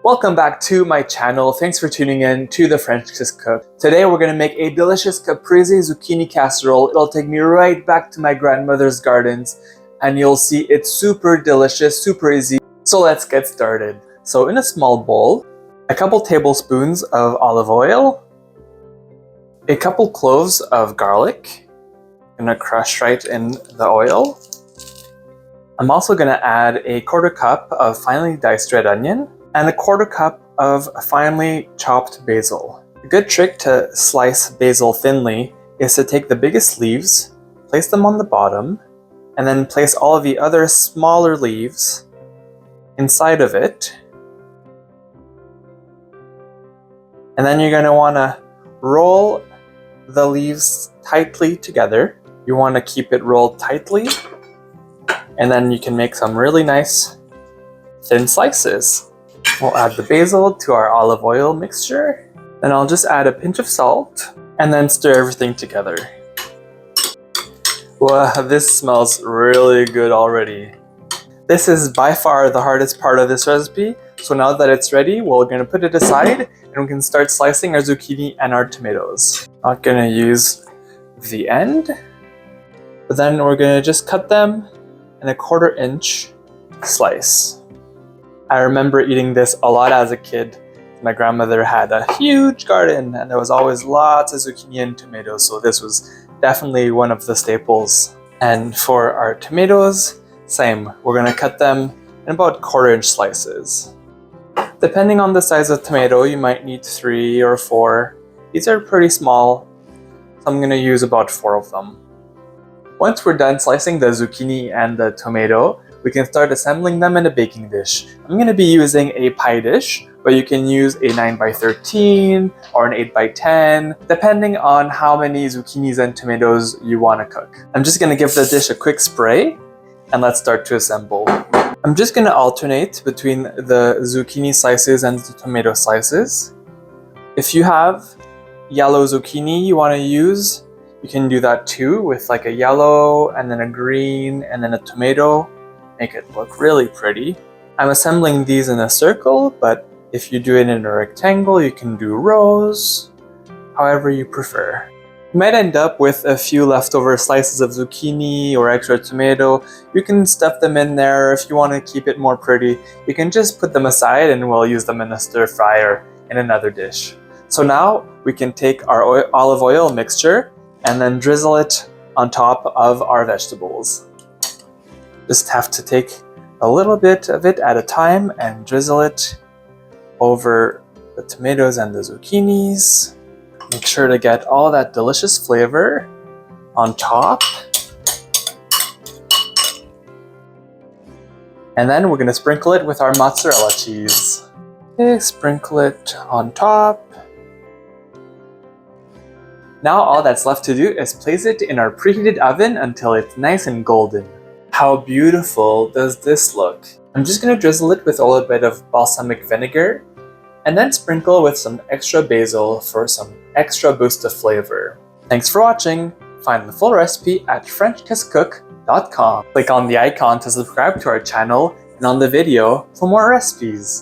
Welcome back to my channel. Thanks for tuning in to The French Kiss Cook. Today we're going to make a delicious Caprese Zucchini Casserole. It'll take me right back to my grandmother's gardens and you'll see it's super delicious, super easy. So let's get started. So in a small bowl, a couple tablespoons of olive oil, a couple cloves of garlic. I'm going to crush right in the oil. I'm also going to add a 1/4 cup of finely diced red onion and a 1/4 cup of finely chopped basil. A good trick to slice basil thinly is to take the biggest leaves, place them on the bottom, and then place all of the other smaller leaves inside of it. And then you're going to want to roll the leaves tightly together. You want to keep it rolled tightly, and then you can make some really nice thin slices. We'll add the basil to our olive oil mixture. Then I'll just add a pinch of salt and then stir everything together. Wow, this smells really good already. This is by far the hardest part of this recipe. So now that it's ready, we're going to put it aside and we can start slicing our zucchini and our tomatoes. Not going to use the end, but then we're going to just cut them in a 1/4 inch slice. I remember eating this a lot as a kid. My grandmother had a huge garden and there was always lots of zucchini and tomatoes, so this was definitely one of the staples. And for our tomatoes, same. We're going to cut them in about 1/4 inch slices. Depending on the size of tomato, you might need 3 or 4. These are pretty small, so I'm going to use about 4 of them. Once we're done slicing the zucchini and the tomato, we can start assembling them in a baking dish. I'm going to be using a pie dish, but you can use a 9x13 or an 8x10, depending on how many zucchinis and tomatoes you want to cook. I'm just going to give the dish a quick spray, and let's start to assemble. I'm just going to alternate between the zucchini slices and the tomato slices. If you have yellow zucchini you want to use, you can do that too, with like a yellow and then a green and then a tomato. Make it look really pretty. I'm assembling these in a circle, but if you do it in a rectangle, you can do rows, however you prefer. You might end up with a few leftover slices of zucchini or extra tomato. You can stuff them in there. If you want to keep it more pretty, you can just put them aside and we'll use them in a stir fryer in another dish. So now we can take our olive oil mixture and then drizzle it on top of our vegetables. Just have to take a little bit of it at a time and drizzle it over the tomatoes and the zucchinis. Make sure to get all that delicious flavor on top. And then we're going to sprinkle it with our mozzarella cheese. Okay, sprinkle it on top. Now all that's left to do is place it in our preheated oven until it's nice and golden. How beautiful does this look? I'm just going to drizzle it with a little bit of balsamic vinegar and then sprinkle with some extra basil for some extra boost of flavor. Thanks for watching. Find the full recipe at FrenchKissCook.com. Click on the icon to subscribe to our channel and on the video for more recipes.